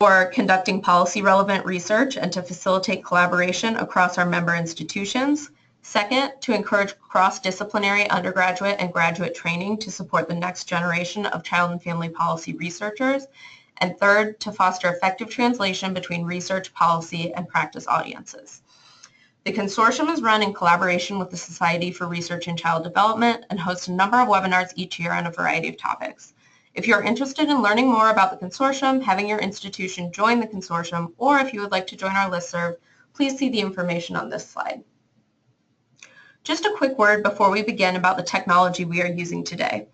for conducting policy-relevant research and to facilitate collaboration across our member institutions. Second, to encourage cross-disciplinary undergraduate and graduate training to support the next generation of child and family policy researchers. And third, to foster effective translation between research, policy, and practice audiences. The consortium is run in collaboration with the Society for Research in Child Development and hosts a number of webinars each year on a variety of topics. If you're interested in learning more about the consortium, having your institution join the consortium, or if you would like to join our listserv, please see the information on this slide. Just a quick word before we begin about the technology we are using today.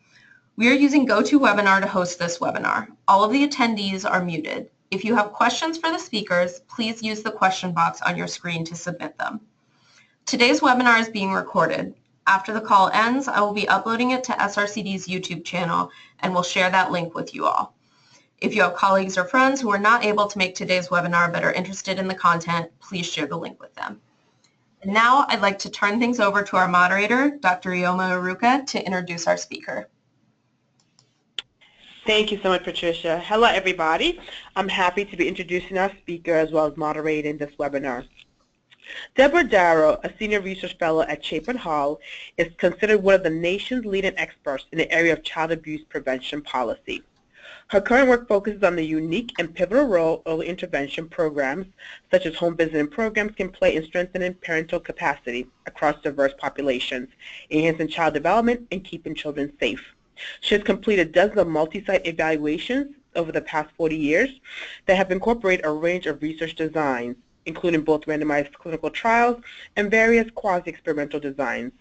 We are using GoToWebinar to host this webinar. All of the attendees are muted. If you have questions for the speakers, please use the question box on your screen to submit them. Today's webinar is being recorded. After the call ends, I will be uploading it to SRCD's YouTube channel and will share that link with you all. If you have colleagues or friends who are not able to make today's webinar but are interested in the content, please share the link with them. And now I'd like to turn things over to our moderator, Dr. Ioma Aruka, to introduce our speaker. Thank you so much, Patricia. Hello, everybody. I'm happy to be introducing our speaker as well as moderating this webinar. Deborah Darrow, a senior research fellow at Chapin Hall, is considered one of the nation's leading experts in the area of child abuse prevention policy. Her current work focuses on the unique and pivotal role early intervention programs, such as home visiting programs, can play in strengthening parental capacity across diverse populations, enhancing child development, and keeping children safe. She has completed dozens of multi-site evaluations over the past 40 years that have incorporated a range of research designs, including both randomized clinical trials and various quasi-experimental designs.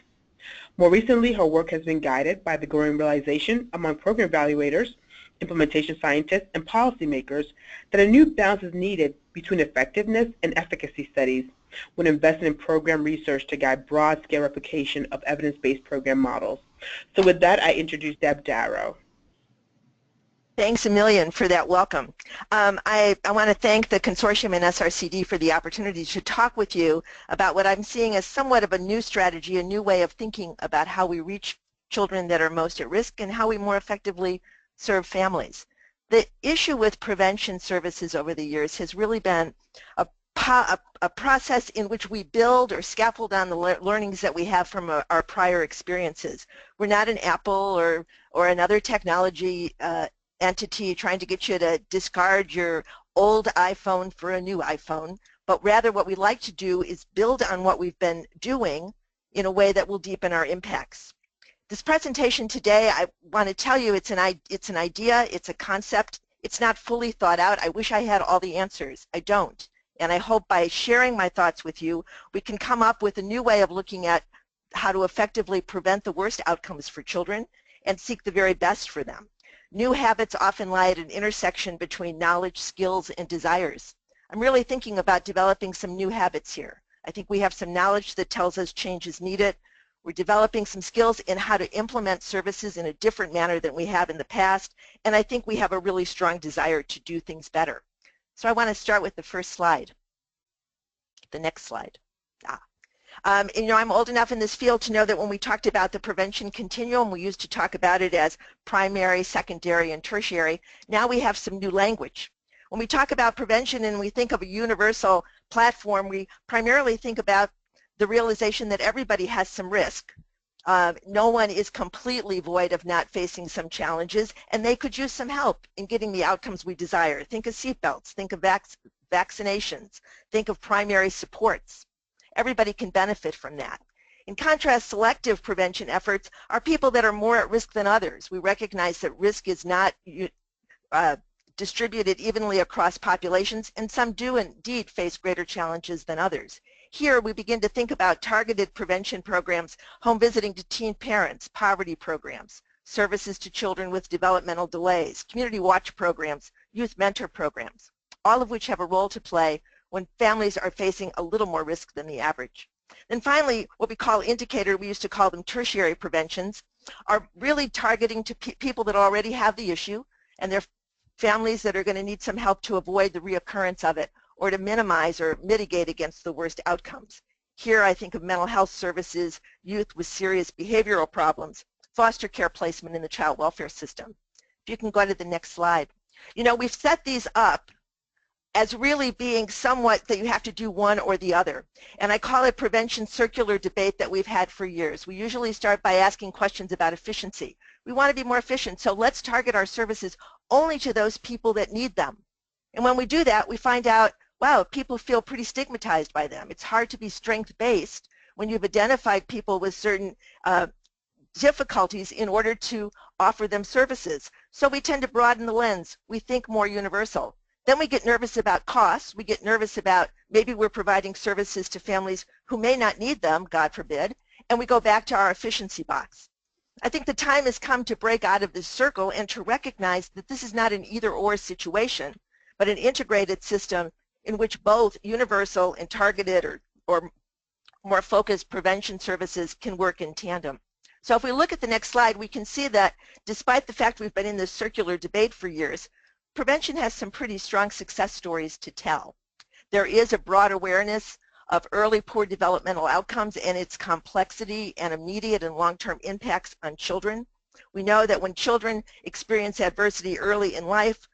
More recently, her work has been guided by the growing realization among program evaluators, implementation scientists, and policymakers that a new balance is needed between effectiveness and efficacy studies when investing in program research to guide broad-scale replication of evidence-based program models. So with that, I introduce Deb Darrow. Thanks a million for that welcome. I want to thank the Consortium and SRCD for the opportunity to talk with you about what I'm seeing as somewhat of a new strategy, a new way of thinking about how we reach children that are most at risk and how we more effectively serve families. The issue with prevention services over the years has really been a process in which we build or scaffold on the learnings that we have from our prior experiences. We're not an Apple or another technology entity trying to get you to discard your old iPhone for a new iPhone, but rather what we like to do is build on what we've been doing in a way that will deepen our impacts. This presentation today, I want to tell you it's an idea, it's a concept, it's not fully thought out. I wish I had all the answers. I don't. And I hope by sharing my thoughts with you, we can come up with a new way of looking at how to effectively prevent the worst outcomes for children and seek the very best for them. New habits often lie at an intersection between knowledge, skills, and desires. I'm really thinking about developing some new habits here. I think we have some knowledge that tells us change is needed. We're developing some skills in how to implement services in a different manner than we have in the past, and I think we have a really strong desire to do things better. So I want to start with the first slide. The next slide. You know, I'm old enough in this field to know that when we talked about the prevention continuum, we used to talk about it as primary, secondary, and tertiary. Now we have some new language. When we talk about prevention and we think of a universal platform, we primarily think about the realization that everybody has some risk. No one is completely void of not facing some challenges, and they could use some help in getting the outcomes we desire. Think of seatbelts, think of vaccinations, think of primary supports. Everybody can benefit from that. In contrast, selective prevention efforts are people that are more at risk than others. We recognize that risk is not distributed evenly across populations, and some do indeed face greater challenges than others. Here we begin to think about targeted prevention programs, home visiting to teen parents, poverty programs, services to children with developmental delays, community watch programs, youth mentor programs, all of which have a role to play when families are facing a little more risk than the average. Then finally, what we call indicator, we used to call them tertiary preventions, are really targeting to people that already have the issue and their families that are going to need some help to avoid the reoccurrence of it or to minimize or mitigate against the worst outcomes. Here I think of mental health services, youth with serious behavioral problems, foster care placement in the child welfare system. If you can go to the next slide. You know, we've set these up as really being somewhat that you have to do one or the other. And I call it prevention circular debate that we've had for years. We usually start by asking questions about efficiency. We want to be more efficient, so let's target our services only to those people that need them. And when we do that, we find out, wow, people feel pretty stigmatized by them. It's hard to be strength-based when you've identified people with certain difficulties in order to offer them services. So we tend to broaden the lens. We think more universal. Then we get nervous about costs. We get nervous about maybe we're providing services to families who may not need them, God forbid, and we go back to our efficiency box. I think the time has come to break out of this circle and to recognize that this is not an either-or situation, but an integrated system in which both universal and targeted or more focused prevention services can work in tandem. So if we look at the next slide, we can see that despite the fact we've been in this circular debate for years, prevention has some pretty strong success stories to tell. There is a broad awareness of early poor developmental outcomes and its complexity and immediate and long-term impacts on children. We know that when children experience adversity early in life,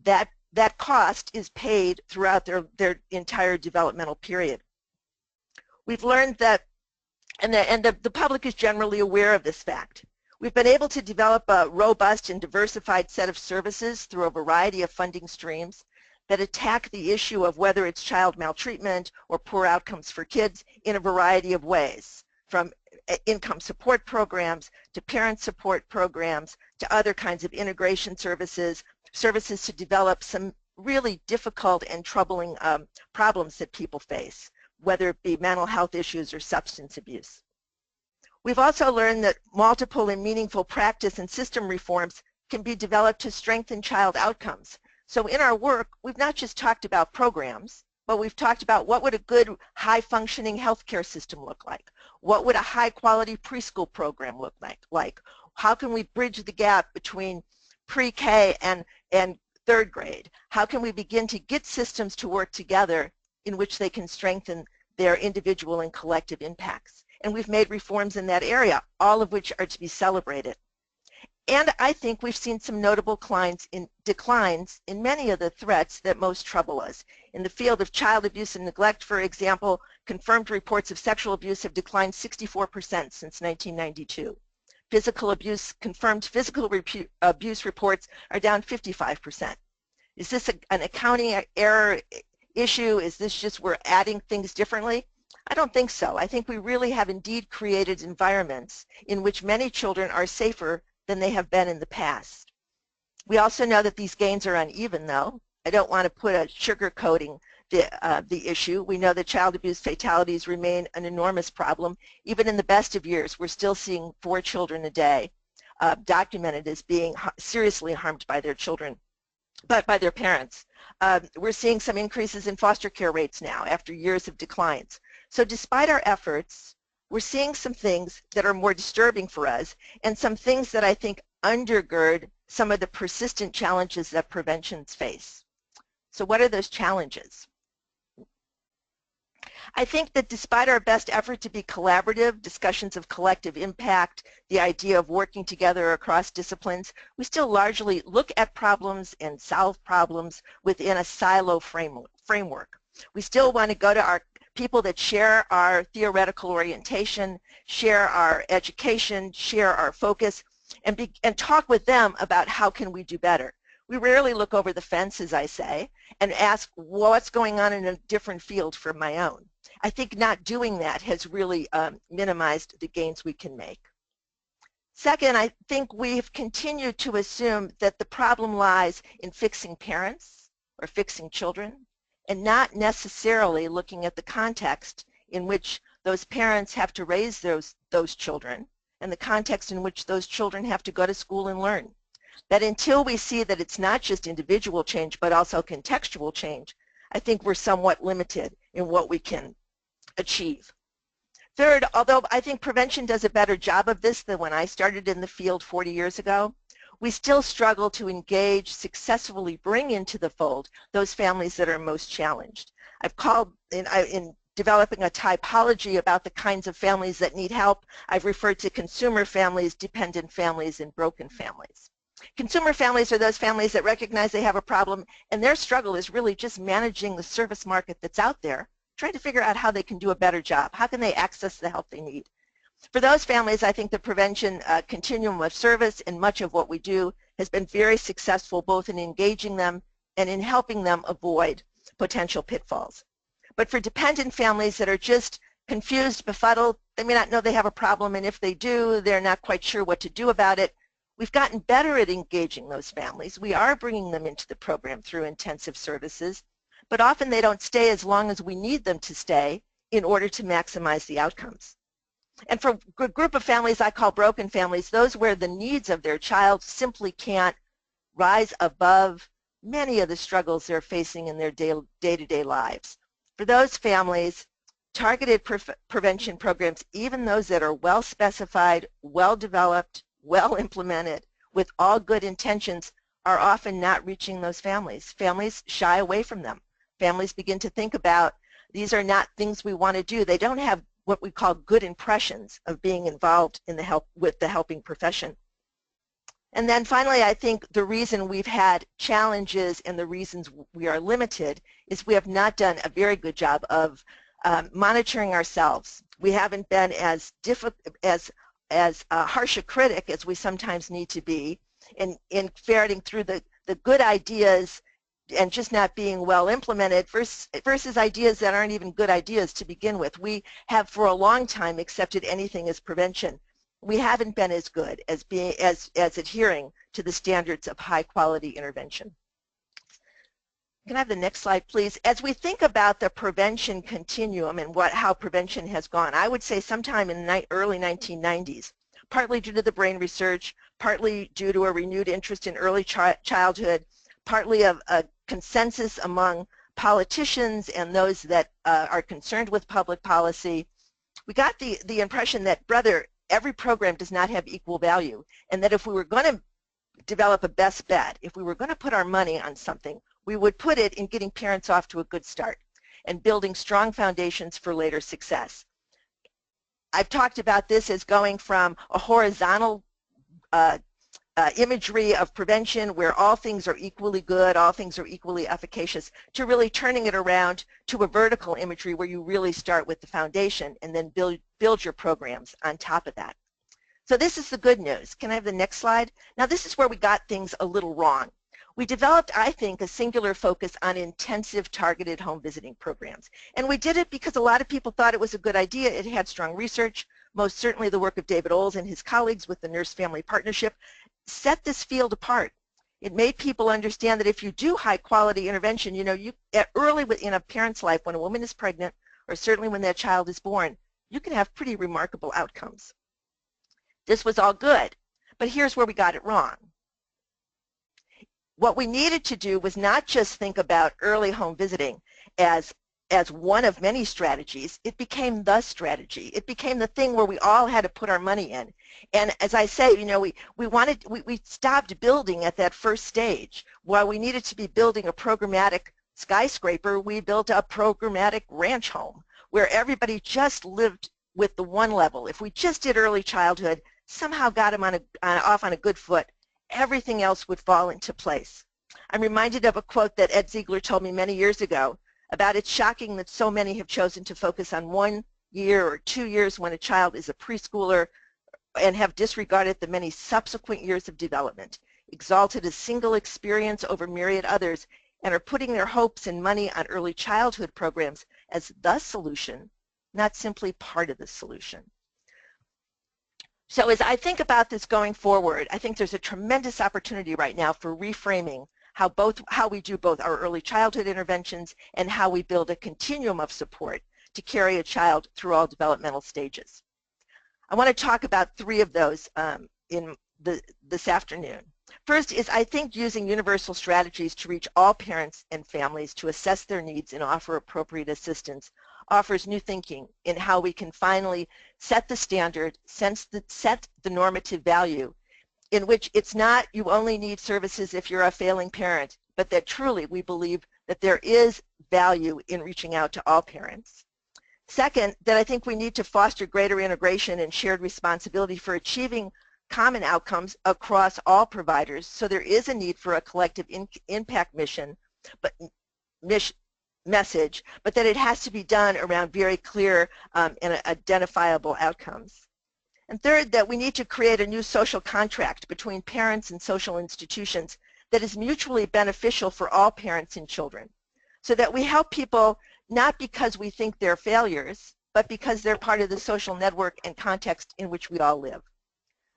that cost is paid throughout their entire developmental period. We've learned that, and the public is generally aware of this fact. We've been able to develop a robust and diversified set of services through a variety of funding streams that attack the issue of whether it's child maltreatment or poor outcomes for kids in a variety of ways, from income support programs to parent support programs to other kinds of integration services, services to develop some really difficult and troubling problems that people face, whether it be mental health issues or substance abuse. We've also learned that multiple and meaningful practice and system reforms can be developed to strengthen child outcomes. So in our work, we've not just talked about programs, but we've talked about what would a good high-functioning healthcare system look like? What would a high-quality preschool program look like? How can we bridge the gap between pre-K and third grade? How can we begin to get systems to work together in which they can strengthen their individual and collective impacts? And we've made reforms in that area, all of which are to be celebrated. And I think we've seen some notable declines in many of the threats that most trouble us. In the field of child abuse and neglect, for example, confirmed reports of sexual abuse have declined 64% since 1992. Physical abuse, confirmed physical abuse reports are down 55%. Is this an accounting error issue? Is this just we're adding things differently? I don't think so. I think we really have indeed created environments in which many children are safer than they have been in the past. We also know that these gains are uneven, though. I don't want to put a sugarcoating the issue. We know that child abuse fatalities remain an enormous problem. Even in the best of years, we're still seeing 4 children a day documented as being seriously harmed by their children, but by their parents. We're seeing some increases in foster care rates now after years of declines. So despite our efforts, we're seeing some things that are more disturbing for us and some things that I think undergird some of the persistent challenges that preventions face. So what are those challenges? I think that despite our best effort to be collaborative, discussions of collective impact, the idea of working together across disciplines, we still largely look at problems and solve problems within a silo framework. We still want to go to our people that share our theoretical orientation, share our education, share our focus, and talk with them about how can we do better. We rarely look over the fence, as I say, and ask what's going on in a different field from my own. I think not doing that has really minimized the gains we can make. Second, I think we've continued to assume that the problem lies in fixing parents or fixing children, and not necessarily looking at the context in which those parents have to raise those children and the context in which those children have to go to school and learn. That until we see that it's not just individual change but also contextual change, I think we're somewhat limited in what we can achieve. Third, although I think prevention does a better job of this than when I started in the field 40 years ago, we still struggle to engage, successfully bring into the fold those families that are most challenged. I've called, in developing a typology about the kinds of families that need help, I've referred to consumer families, dependent families, and broken families. Consumer families are those families that recognize they have a problem and their struggle is really just managing the service market that's out there, trying to figure out how they can do a better job. How can they access the help they need? For those families, I think the prevention continuum of service and much of what we do has been very successful both in engaging them and in helping them avoid potential pitfalls. But for dependent families that are just confused, befuddled, they may not know they have a problem, and if they do, they're not quite sure what to do about it. We've gotten better at engaging those families. We are bringing them into the program through intensive services, but often they don't stay as long as we need them to stay in order to maximize the outcomes. And for a group of families I call broken families, those where the needs of their child simply can't rise above many of the struggles they're facing in their day-to-day lives. For those families, targeted prevention programs, even those that are well specified, well developed, well implemented, with all good intentions, are often not reaching those families. Families shy away from them. Families begin to think about, these are not things we want to do. They don't have what we call good impressions of being involved in with the helping profession. And then finally, I think the reason we've had challenges and the reasons we are limited is we have not done a very good job of monitoring ourselves. We haven't been as harsh a critic as we sometimes need to be in ferreting through the good ideas and just not being well implemented versus ideas that aren't even good ideas to begin with. We have for a long time accepted anything as prevention. We haven't been as good as adhering to the standards of high quality intervention. Can I have the next slide, please? As we think about the prevention continuum and how prevention has gone, I would say sometime in the early 1990s, partly due to the brain research, partly due to a renewed interest in early childhood, partly a consensus among politicians and those that are concerned with public policy, we got the impression that, brother, every program does not have equal value, and that if we were going to develop a best bet, if we were going to put our money on something, we would put it in getting parents off to a good start and building strong foundations for later success. I've talked about this as going from a horizontal imagery of prevention where all things are equally good, all things are equally efficacious, to really turning it around to a vertical imagery where you really start with the foundation and then build your programs on top of that. So this is the good news. Can I have the next slide? Now this is where we got things a little wrong. We developed, I think, a singular focus on intensive targeted home visiting programs. And we did it because a lot of people thought it was a good idea. It had strong research. Most certainly the work of David Oles and his colleagues with the Nurse-Family Partnership set this field apart. It made people understand that if you do high-quality intervention, you know, early in a parent's life, when a woman is pregnant, or certainly when that child is born, you can have pretty remarkable outcomes. This was all good, but here's where we got it wrong. What we needed to do was not just think about early home visiting as one of many strategies. It became the strategy. It became the thing where we all had to put our money in. And as I say, you know, we stopped building at that first stage. While we needed to be building a programmatic skyscraper, we built a programmatic ranch home where everybody just lived with the one level. If we just did early childhood, somehow got them off on a good foot, everything else would fall into place. I'm reminded of a quote that Ed Ziegler told me many years ago about it's shocking that so many have chosen to focus on 1 year or 2 years when a child is a preschooler and have disregarded the many subsequent years of development, exalted a single experience over myriad others, and are putting their hopes and money on early childhood programs as the solution, not simply part of the solution. So as I think about this going forward, I think there's a tremendous opportunity right now for reframing how we do both our early childhood interventions and how we build a continuum of support to carry a child through all developmental stages. I want to talk about 3 of those this afternoon. First is, I think, using universal strategies to reach all parents and families to assess their needs and offer appropriate assistance offers new thinking in how we can finally set the standard, set the normative value, in which it's not you only need services if you're a failing parent, but that truly we believe that there is value in reaching out to all parents. Second, that I think we need to foster greater integration and shared responsibility for achieving common outcomes across all providers, so there is a need for a collective impact mission, but message, but that it has to be done around very clear and identifiable outcomes. And third, that we need to create a new social contract between parents and social institutions that is mutually beneficial for all parents and children, so that we help people not because we think they're failures, but because they're part of the social network and context in which we all live.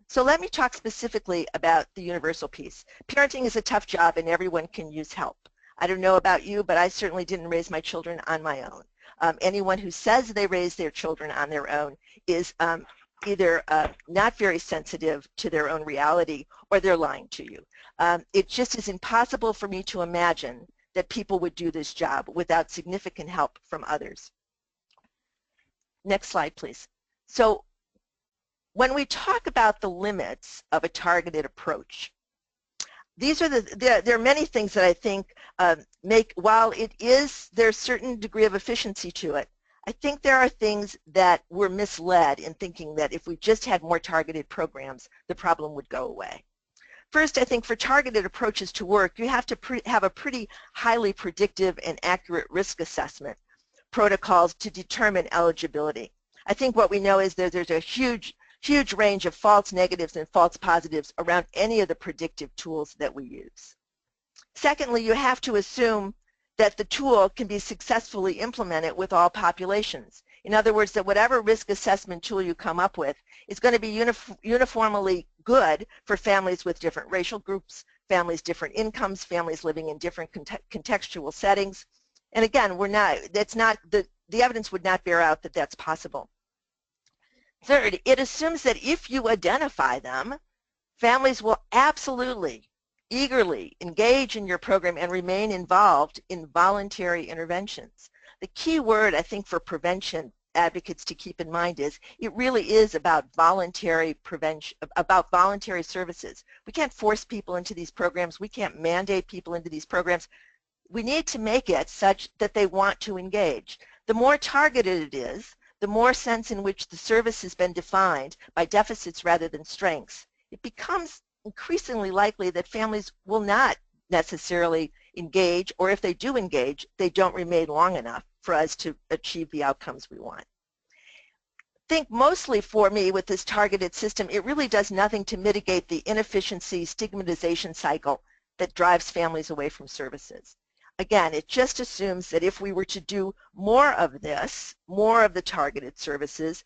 So let me talk specifically about the universal piece. Parenting is a tough job and everyone can use help. I don't know about you, but I certainly didn't raise my children on my own. Anyone who says they raise their children on their own is either not very sensitive to their own reality or they're lying to you. It just is impossible for me to imagine that people would do this job without significant help from others. Next slide, please. So when we talk about the limits of a targeted approach, these are there are many things that I think while there's a certain degree of efficiency to it, I think there are things that we're misled in thinking that if we just had more targeted programs, the problem would go away. First, I think for targeted approaches to work, you have to have a pretty highly predictive and accurate risk assessment protocols to determine eligibility. I think what we know is that there's a huge range of false negatives and false positives around any of the predictive tools that we use. Secondly, you have to assume that the tool can be successfully implemented with all populations. In other words, that whatever risk assessment tool you come up with is going to be uniformly good for families with different racial groups, families different incomes, families living in different contextual settings. And again, the evidence would not bear out that that's possible. Third, it assumes that if you identify them, families will absolutely, eagerly engage in your program and remain involved in voluntary interventions. The key word, I think, for prevention advocates to keep in mind is it really is about voluntary prevention, about voluntary services. We can't force people into these programs. We can't mandate people into these programs. We need to make it such that they want to engage. The more targeted it is, the more sense in which the service has been defined by deficits rather than strengths, it becomes increasingly likely that families will not necessarily engage, or if they do engage, they don't remain long enough for us to achieve the outcomes we want. I think mostly for me with this targeted system, it really does nothing to mitigate the inefficiency stigmatization cycle that drives families away from services. Again, it just assumes that if we were to do more of this, more of the targeted services,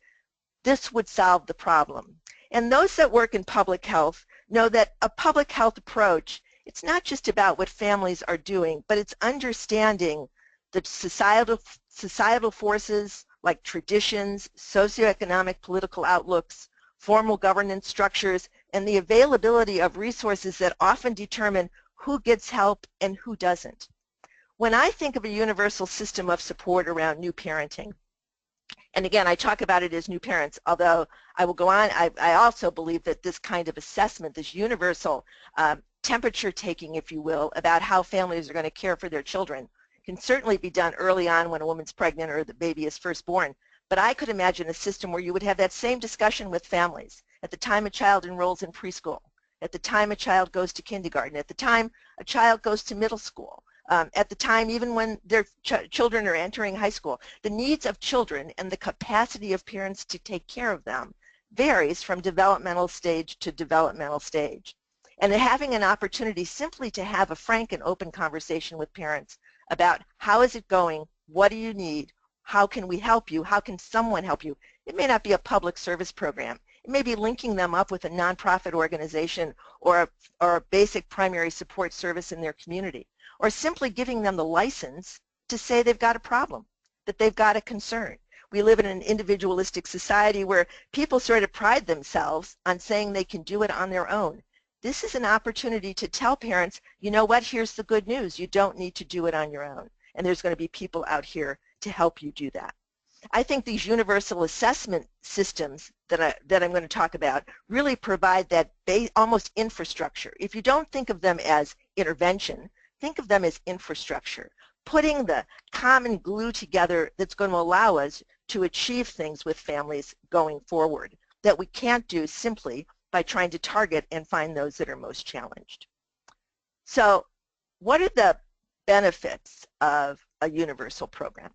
this would solve the problem. And those that work in public health know that a public health approach, it's not just about what families are doing, but it's understanding the societal forces like traditions, socioeconomic political outlooks, formal governance structures, and the availability of resources that often determine who gets help and who doesn't. When I think of a universal system of support around new parenting, and again, I talk about it as new parents, although I will go on, I also believe that this kind of assessment, this universal temperature taking, if you will, about how families are going to care for their children can certainly be done early on when a woman's pregnant or the baby is first born. But I could imagine a system where you would have that same discussion with families at the time a child enrolls in preschool, at the time a child goes to kindergarten, at the time a child goes to middle school, at the time even when their children are entering high school. The needs of children and the capacity of parents to take care of them varies from developmental stage to developmental stage. And having an opportunity simply to have a frank and open conversation with parents about how is it going, what do you need, how can we help you, how can someone help you. It may not be a public service program. It may be linking them up with a nonprofit organization or a basic primary support service in their community, or simply giving them the license to say they've got a problem, that they've got a concern. We live in an individualistic society where people sort of pride themselves on saying they can do it on their own. This is an opportunity to tell parents, you know what, here's the good news. You don't need to do it on your own. And there's going to be people out here to help you do that. I think these universal assessment systems that I'm going to talk about really provide that almost infrastructure. If you don't think of them as intervention, think of them as infrastructure, putting the common glue together that's going to allow us to achieve things with families going forward that we can't do simply by trying to target and find those that are most challenged. So what are the benefits of a universal program?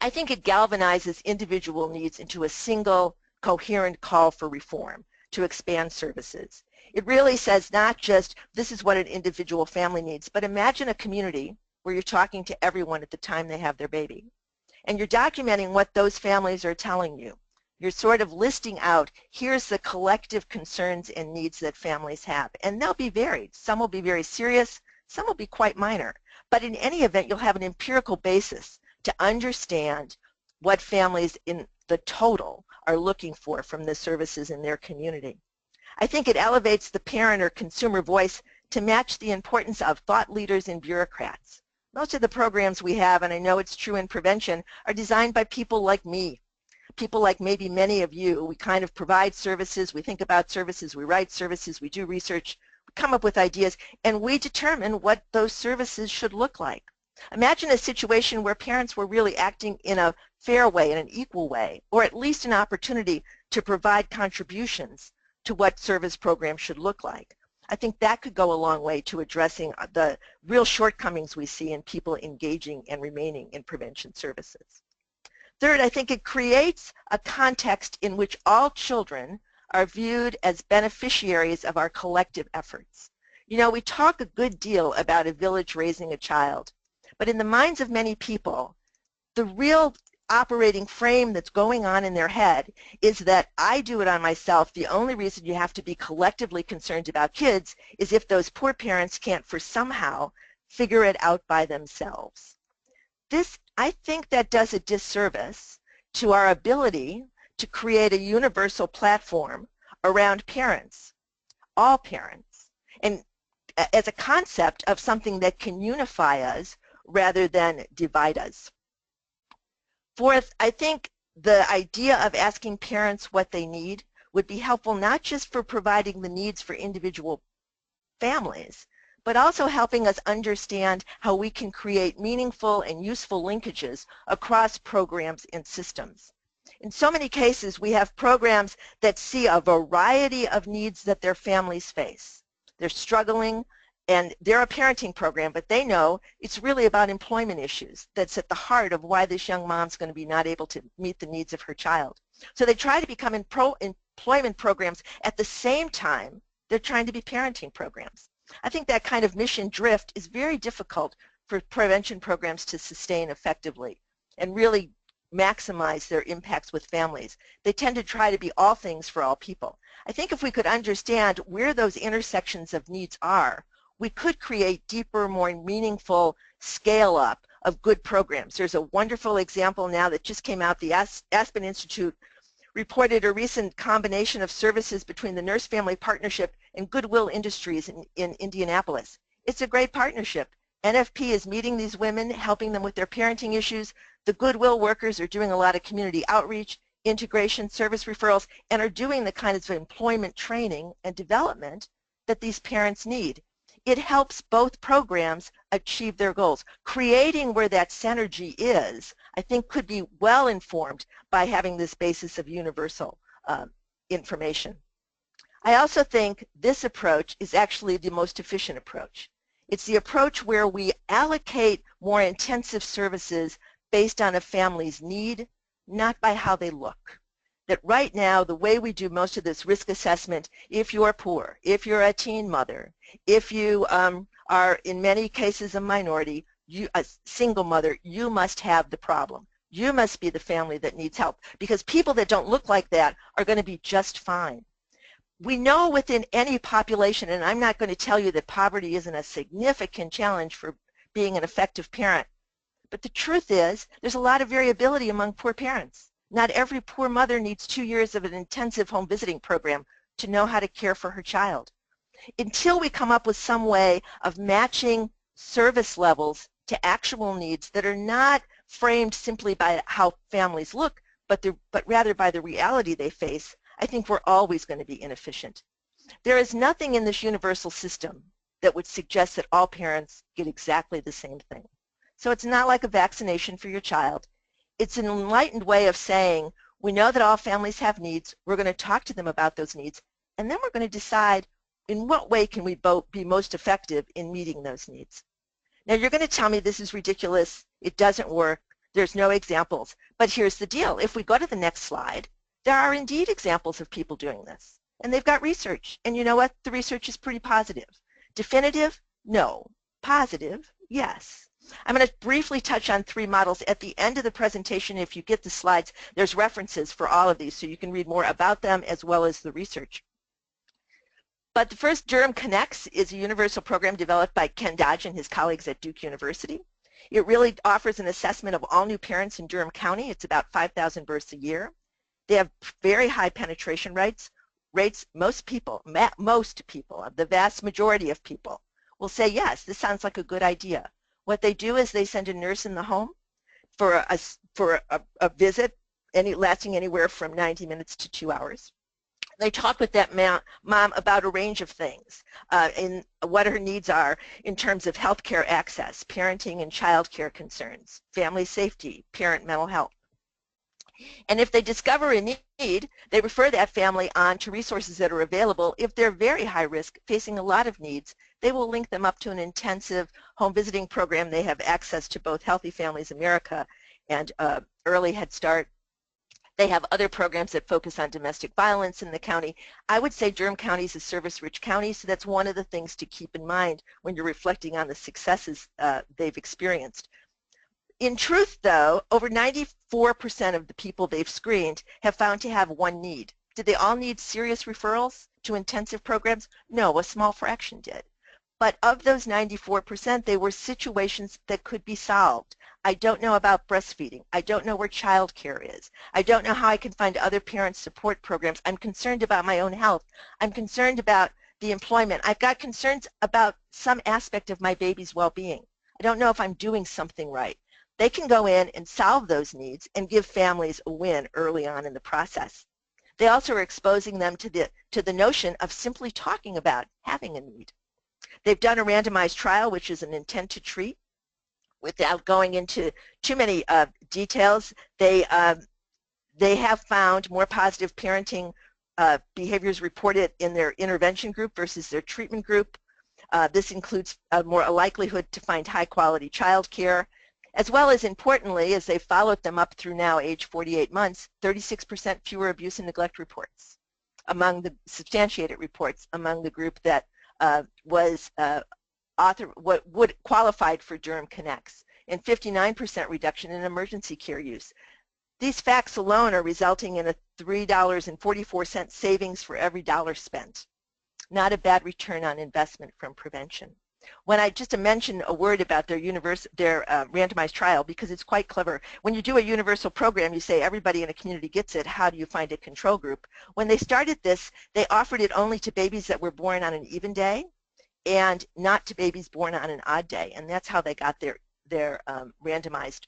I think it galvanizes individual needs into a single coherent call for reform to expand services. It really says not just this is what an individual family needs, but imagine a community where you're talking to everyone at the time they have their baby. And you're documenting what those families are telling you. You're sort of listing out, here's the collective concerns and needs that families have. And they'll be varied. Some will be very serious, some will be quite minor. But in any event, you'll have an empirical basis to understand what families in the total are looking for from the services in their community. I think it elevates the parent or consumer voice to match the importance of thought leaders and bureaucrats. Most of the programs we have, and I know it's true in prevention, are designed by people like me, people like maybe many of you. We kind of provide services, we think about services, we write services, we do research, we come up with ideas, and we determine what those services should look like. Imagine a situation where parents were really acting in a fair way, in an equal way, or at least an opportunity to provide contributions to what service programs should look like. I think that could go a long way to addressing the real shortcomings we see in people engaging and remaining in prevention services. Third, I think it creates a context in which all children are viewed as beneficiaries of our collective efforts. You know, we talk a good deal about a village raising a child, but in the minds of many people, the real operating frame that's going on in their head is that I do it on myself. The only reason you have to be collectively concerned about kids is if those poor parents can't for somehow figure it out by themselves. I think that does a disservice to our ability to create a universal platform around parents, all parents, and as a concept of something that can unify us rather than divide us. Fourth, I think the idea of asking parents what they need would be helpful not just for providing the needs for individual families, but also helping us understand how we can create meaningful and useful linkages across programs and systems. In so many cases, we have programs that see a variety of needs that their families face. They're struggling, and they're a parenting program, but they know it's really about employment issues that's at the heart of why this young mom's going to be not able to meet the needs of her child. So they try to become employment programs at the same time they're trying to be parenting programs. I think that kind of mission drift is very difficult for prevention programs to sustain effectively and really maximize their impacts with families. They tend to try to be all things for all people. I think if we could understand where those intersections of needs are, we could create deeper, more meaningful scale-up of good programs. There's a wonderful example now that just came out. The Aspen Institute reported a recent combination of services between the Nurse Family Partnership and Goodwill Industries in Indianapolis. It's a great partnership. NFP is meeting these women, helping them with their parenting issues. The Goodwill workers are doing a lot of community outreach, integration, service referrals, and are doing the kinds of employment training and development that these parents need. It helps both programs achieve their goals. Creating where that synergy is, I think, could be well informed by having this basis of universal information. I also think this approach is actually the most efficient approach. It's the approach where we allocate more intensive services based on a family's need, not by how they look. That right now, the way we do most of this risk assessment, if you're poor, if you're a teen mother, if you are in many cases a minority, a single mother, you must have the problem. You must be the family that needs help, because people that don't look like that are going to be just fine. We know within any population, and I'm not going to tell you that poverty isn't a significant challenge for being an effective parent, but the truth is there's a lot of variability among poor parents. Not every poor mother needs 2 years of an intensive home visiting program to know how to care for her child. Until we come up with some way of matching service levels to actual needs that are not framed simply by how families look, but rather by the reality they face, I think we're always going to be inefficient. There is nothing in this universal system that would suggest that all parents get exactly the same thing. So it's not like a vaccination for your child. It's an enlightened way of saying, we know that all families have needs, we're going to talk to them about those needs, and then we're going to decide in what way can we be most effective in meeting those needs. Now you're going to tell me this is ridiculous, it doesn't work, there's no examples, but here's the deal. If we go to the next slide, there are indeed examples of people doing this, and they've got research, and you know what? The research is pretty positive. Definitive? No. Positive? Yes. I'm going to briefly touch on 3 models. At the end of the presentation, if you get the slides, there's references for all of these, so you can read more about them as well as the research. But the first, Durham Connects, is a universal program developed by Ken Dodge and his colleagues at Duke University. It really offers an assessment of all new parents in Durham County. It's about 5,000 births a year. They have very high penetration rates. Most people, the vast majority of people will say, yes, this sounds like a good idea. What they do is they send a nurse in the home for a visit lasting anywhere from 90 minutes to 2 hours. They talk with that mom about a range of things, in what her needs are in terms of health care access, parenting and child care concerns, family safety, parent mental health. And if they discover a need, they refer that family on to resources that are available. If they're very high risk, facing a lot of needs, they will link them up to an intensive home visiting program. They have access to both Healthy Families America and Early Head Start. They have other programs that focus on domestic violence in the county. I would say Durham County is a service-rich county, so that's one of the things to keep in mind when you're reflecting on the successes they've experienced. In truth, though, over 94% of the people they've screened have found to have one need. Did they all need serious referrals to intensive programs? No, a small fraction did. But of those 94%, they were situations that could be solved. I don't know about breastfeeding. I don't know where child care is. I don't know how I can find other parent support programs. I'm concerned about my own health. I'm concerned about the employment. I've got concerns about some aspect of my baby's well-being. I don't know if I'm doing something right. They can go in and solve those needs and give families a win early on in the process. They also are exposing them to the notion of simply talking about having a need. They've done a randomized trial, which is an intent to treat. Without going into too many details, they have found more positive parenting behaviors reported in their intervention group versus their treatment group. This includes a likelihood to find high-quality child care, as well as, importantly, as they followed them up through now age 48 months, 36% fewer abuse and neglect reports among the substantiated reports among the group that would qualified for Durham Connects, and 59% reduction in emergency care use. These facts alone are resulting in a $3.44 savings for every dollar spent. Not a bad return on investment from prevention. When I just mention a word about their randomized trial, because it's quite clever. When you do a universal program, you say everybody in a community gets it. How do you find a control group? When they started this, they offered it only to babies that were born on an even day and not to babies born on an odd day. And that's how they got their randomized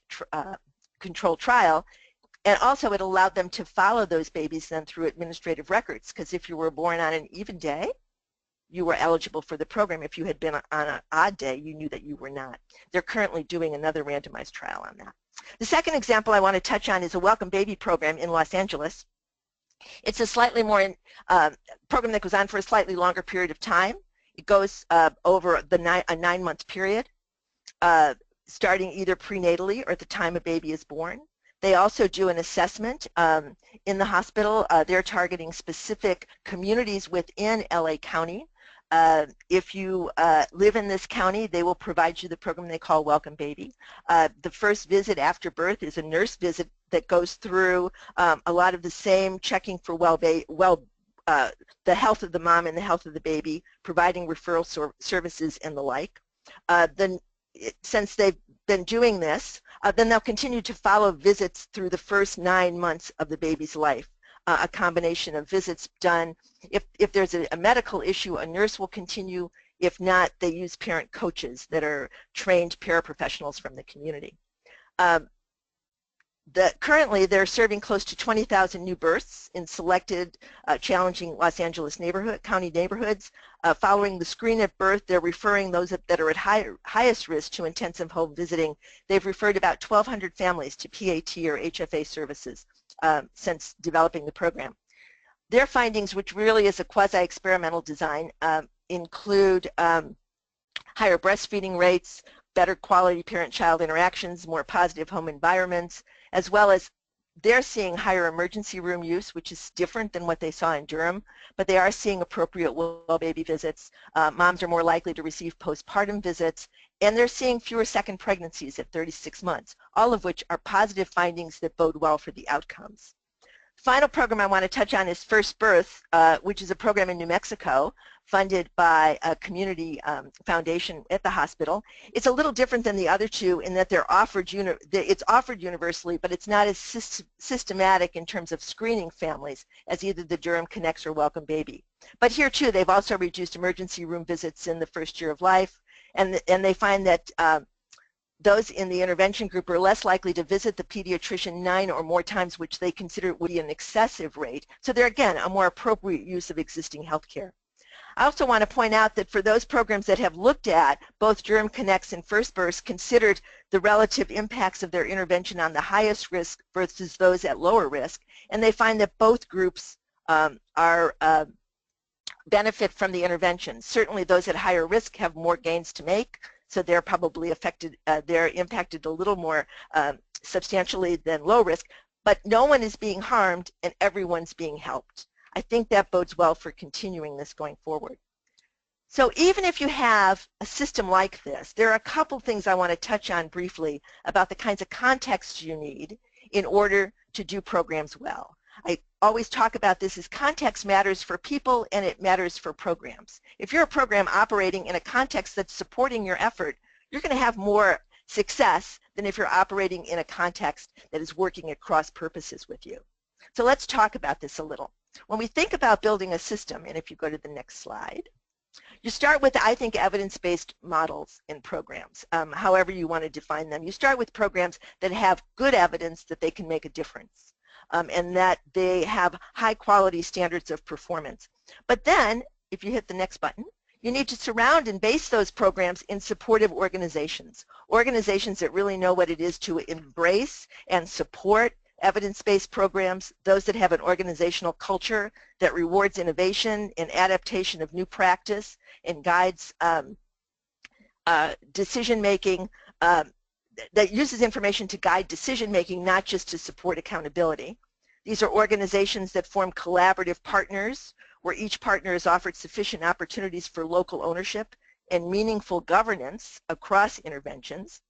controlled trial. And also it allowed them to follow those babies then through administrative records, because if you were born on an even day, you were eligible for the program. If you had been on an odd day, you knew that you were not. They're currently doing another randomized trial on that. The second example I want to touch on is a Welcome Baby program in Los Angeles. It's a slightly more program that goes on for a slightly longer period of time. It goes over a 9-month period, starting either prenatally or at the time a baby is born. They also do an assessment in the hospital. They're targeting specific communities within LA County. If you live in this county, they will provide you the program they call Welcome Baby. The first visit after birth is a nurse visit that goes through a lot of the same checking for the health of the mom and the health of the baby, providing referral services and the like. Since they've been doing this, then they'll continue to follow visits through the first 9 months of the baby's life. A combination of visits done. If there's a medical issue, a nurse will continue. If not, they use parent coaches that are trained paraprofessionals from the community. Currently, they're serving close to 20,000 new births in selected challenging Los Angeles county neighborhoods. Following the screen at birth, they're referring those that are at highest risk to intensive home visiting. They've referred about 1,200 families to PAT or HFA services since developing the program. Their findings, which really is a quasi-experimental design, include higher breastfeeding rates, better quality parent-child interactions, more positive home environments, as well as they're seeing higher emergency room use, which is different than what they saw in Durham, but they are seeing appropriate well baby visits. Moms are more likely to receive postpartum visits, and they're seeing fewer second pregnancies at 36 months, all of which are positive findings that bode well for the outcomes. Final program I want to touch on is First Birth, which is a program in New Mexico funded by a community foundation at the hospital. It's a little different than the other two in that it's offered universally, but it's not as systematic in terms of screening families as either the Durham Connects or Welcome Baby. But here too, they've also reduced emergency room visits in the first year of life, and they find that those in the intervention group are less likely to visit the pediatrician 9 or more times, which they consider would be an excessive rate. So they're, again, a more appropriate use of existing health care. I also want to point out that for those programs that have looked at both Durham Connects and First Birth, considered the relative impacts of their intervention on the highest risk versus those at lower risk, and they find that both groups benefit from the intervention. Certainly those at higher risk have more gains to make, so they're probably affected, they're impacted a little more substantially than low risk, but no one is being harmed and everyone's being helped. I think that bodes well for continuing this going forward. So even if you have a system like this, there are a couple things I want to touch on briefly about the kinds of contexts you need in order to do programs well. I always talk about this as context matters for people and it matters for programs. If you're a program operating in a context that's supporting your effort, you're going to have more success than if you're operating in a context that is working at cross purposes with you. So let's talk about this a little. When we think about building a system, and if you go to the next slide, you start with, I think, evidence-based models in programs, however you want to define them. You start with programs that have good evidence that they can make a difference. And that they have high quality standards of performance. But then, if you hit the next button, you need to surround and base those programs in supportive organizations, organizations that really know what it is to embrace and support evidence-based programs, those that have an organizational culture that rewards innovation and adaptation of new practice and guides decision-making, that uses information to guide decision-making, not just to support accountability. These are organizations that form collaborative partners where each partner is offered sufficient opportunities for local ownership and meaningful governance across interventions.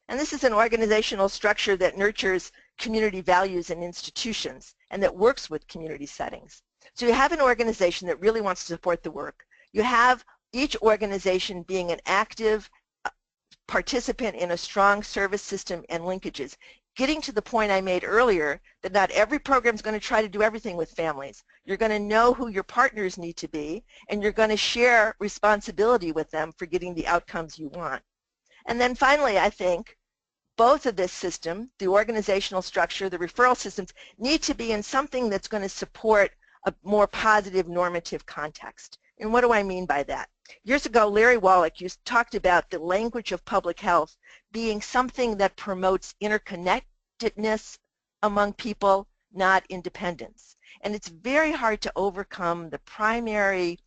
And this is an organizational structure that nurtures community values and institutions and that works with community settings. So you have an organization that really wants to support the work. You have each organization being an active participant in a strong service system and linkages, getting to the point I made earlier that not every program is going to try to do everything with families. You're going to know who your partners need to be, and you're going to share responsibility with them for getting the outcomes you want. And then finally, I think both of this system, the organizational structure, the referral systems, need to be in something that's going to support a more positive normative context. And what do I mean by that? Years ago, Larry Wallach talked about the language of public health being something that promotes interconnectedness among people, not independence. And it's very hard to overcome the primary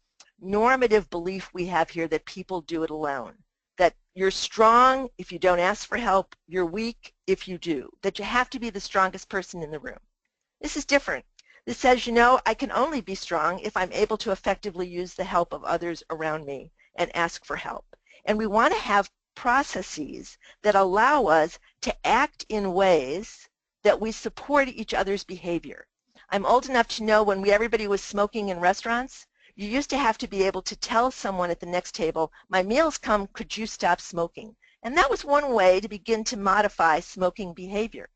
normative belief we have here that people do it alone, that you're strong if you don't ask for help, you're weak if you do, that you have to be the strongest person in the room. This is different. This says, you know, I can only be strong if I'm able to effectively use the help of others around me and ask for help. And we want to have processes that allow us to act in ways that we support each other's behavior. I'm old enough to know when everybody was smoking in restaurants, you used to have to be able to tell someone at the next table, my meal's come, could you stop smoking? And that was one way to begin to modify smoking behavior.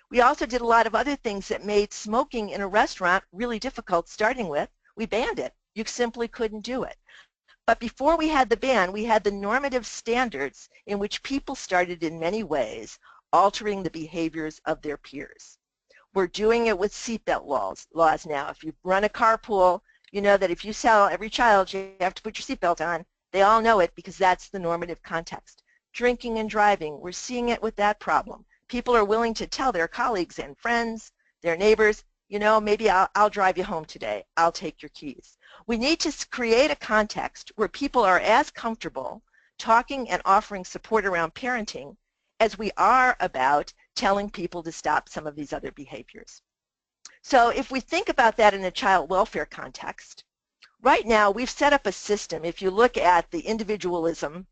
We also did a lot of other things that made smoking in a restaurant really difficult, starting with, we banned it. You simply couldn't do it. But before we had the ban, we had the normative standards in which people started in many ways altering the behaviors of their peers. We're doing it with seatbelt laws now. If you run a carpool, you know that if you tell every child you have to put your seatbelt on, they all know it because that's the normative context. Drinking and driving, we're seeing it with that problem. People are willing to tell their colleagues and friends, their neighbors, You know, maybe I'll drive you home today. I'll take your keys. We need to create a context where people are as comfortable talking and offering support around parenting as we are about telling people to stop some of these other behaviors. So if we think about that in a child welfare context, right now we've set up a system. If you look at the individualism,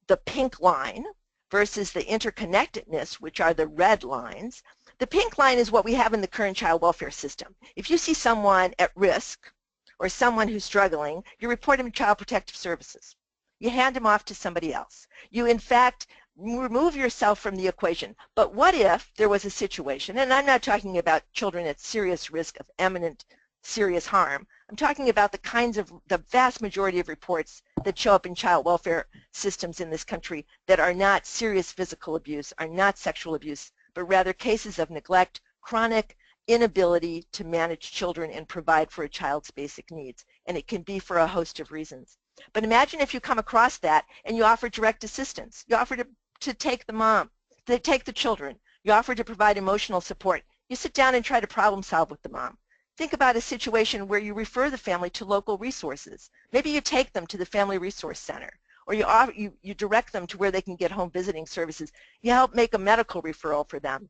the pink line, versus the interconnectedness, which are the red lines, the pink line is what we have in the current child welfare system. If you see someone at risk or someone who's struggling, you report them to Child Protective Services. You hand them off to somebody else. You, in fact, remove yourself from the equation. But what if there was a situation, and I'm not talking about children at serious risk of imminent serious harm, I'm talking about the vast majority of reports that show up in child welfare systems in this country that are not serious physical abuse, are not sexual abuse, but rather cases of neglect, chronic inability to manage children and provide for a child's basic needs. And it can be for a host of reasons. But imagine if you come across that and you offer direct assistance. You offer to take the mom, to take the children. You offer to provide emotional support. You sit down and try to problem solve with the mom. Think about a situation where you refer the family to local resources. Maybe you take them to the Family Resource Center, or you direct them to where they can get home visiting services. You help make a medical referral for them.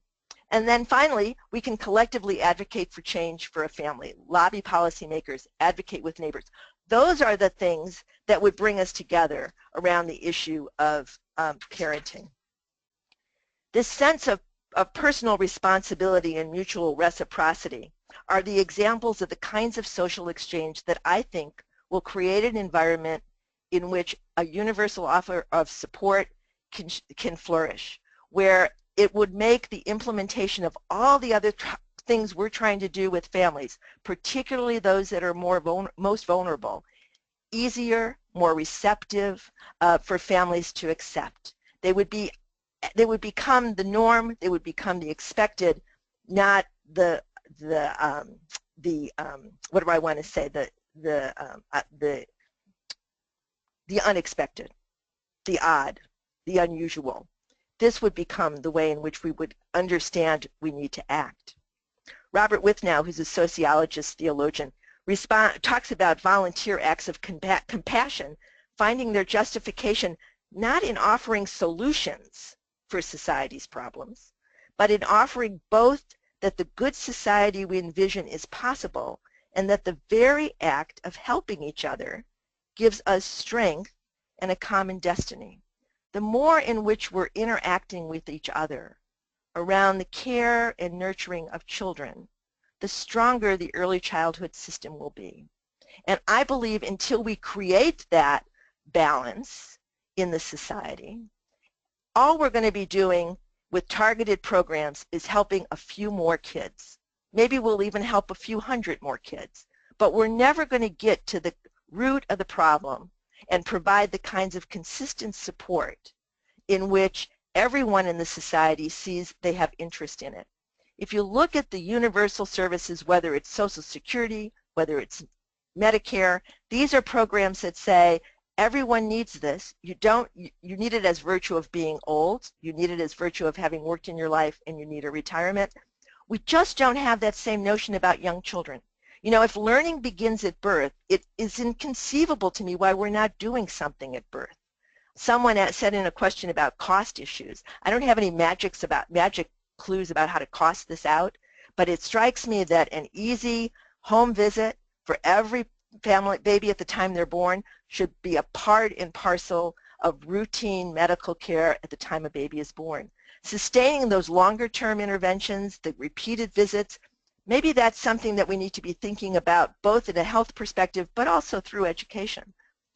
And then finally, we can collectively advocate for change for a family, lobby policymakers, advocate with neighbors. Those are the things that would bring us together around the issue of parenting. This sense of personal responsibility and mutual reciprocity are the examples of the kinds of social exchange that I think will create an environment in which a universal offer of support can flourish, where it would make the implementation of all the other things we're trying to do with families, particularly those that are most vulnerable, easier, more receptive for families to accept. They would become the norm, they would become the expected, not the what do I want to say, the unexpected, the odd, the unusual. This would become the way in which we would understand we need to act. Robert Withnow, who's a sociologist, theologian, talks about volunteer acts of compassion, finding their justification not in offering solutions for society's problems, but in offering both that the good society we envision is possible and that the very act of helping each other gives us strength and a common destiny. The more in which we're interacting with each other around the care and nurturing of children, the stronger the early childhood system will be. And I believe until we create that balance in the society, all we're going to be doing with targeted programs is helping a few more kids. Maybe we'll even help a few hundred more kids. But we're never going to get to the root of the problem and provide the kinds of consistent support in which everyone in the society sees they have interest in it. If you look at the universal services, whether it's Social Security, whether it's Medicare, these are programs that say everyone needs this. You need it as virtue of being old, you need it as virtue of having worked in your life, and you need a retirement. We just don't have that same notion about young children. You know, if learning begins at birth, it is inconceivable to me why we're not doing something at birth. Someone said in a question about cost issues, I don't have any magic clues about how to cost this out, but it strikes me that an easy home visit for every family baby at the time they're born should be a part and parcel of routine medical care at the time a baby is born. Sustaining those longer term interventions, the repeated visits, maybe that's something that we need to be thinking about both in a health perspective but also through education.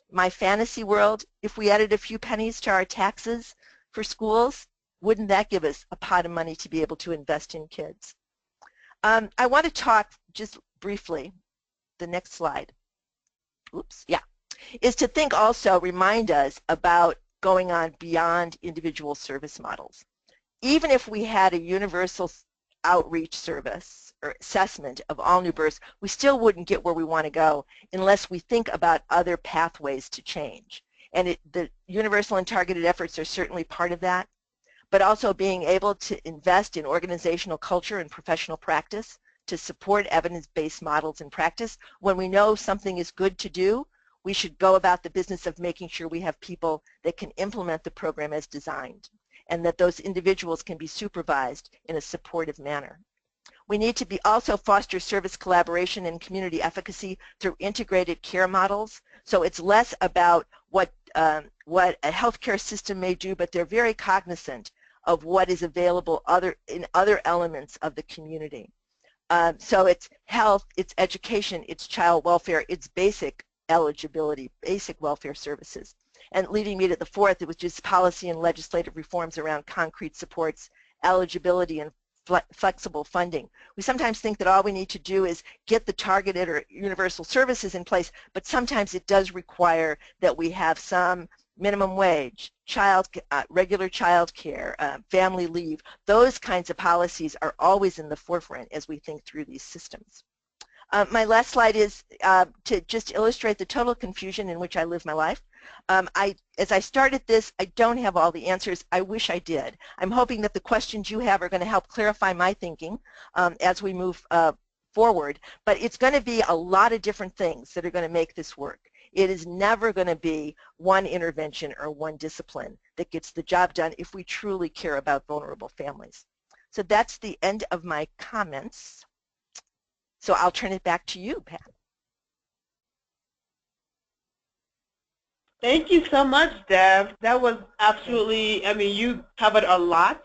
My fantasy world, if we added a few pennies to our taxes for schools, wouldn't that give us a pot of money to be able to invest in kids? I want to talk just briefly, the next slide, is to think also, remind us about going on beyond individual service models. Even if we had a universal outreach service or assessment of all new births, we still wouldn't get where we want to go unless we think about other pathways to change. And the universal and targeted efforts are certainly part of that, but also being able to invest in organizational culture and professional practice to support evidence-based models in practice. When we know something is good to do, we should go about the business of making sure we have people that can implement the program as designed, and that those individuals can be supervised in a supportive manner. We need to also foster service collaboration and community efficacy through integrated care models. So it's less about what a healthcare system may do, but they're very cognizant of what is available in other elements of the community. So it's health, it's education, it's child welfare, it's basic eligibility, basic welfare services. And leading me to the fourth, which is policy and legislative reforms around concrete supports, eligibility, and flexible funding. We sometimes think that all we need to do is get the targeted or universal services in place, but sometimes it does require that we have some minimum wage, regular child care, family leave. Those kinds of policies are always in the forefront as we think through these systems. My last slide is to just illustrate the total confusion in which I live my life. As I started this, I don't have all the answers. I wish I did. I'm hoping that the questions you have are going to help clarify my thinking as we move forward. But it's going to be a lot of different things that are going to make this work. It is never going to be one intervention or one discipline that gets the job done if we truly care about vulnerable families. So that's the end of my comments. So I'll turn it back to you, Pat. Thank you so much, Deb. That was absolutely, I mean, you covered a lot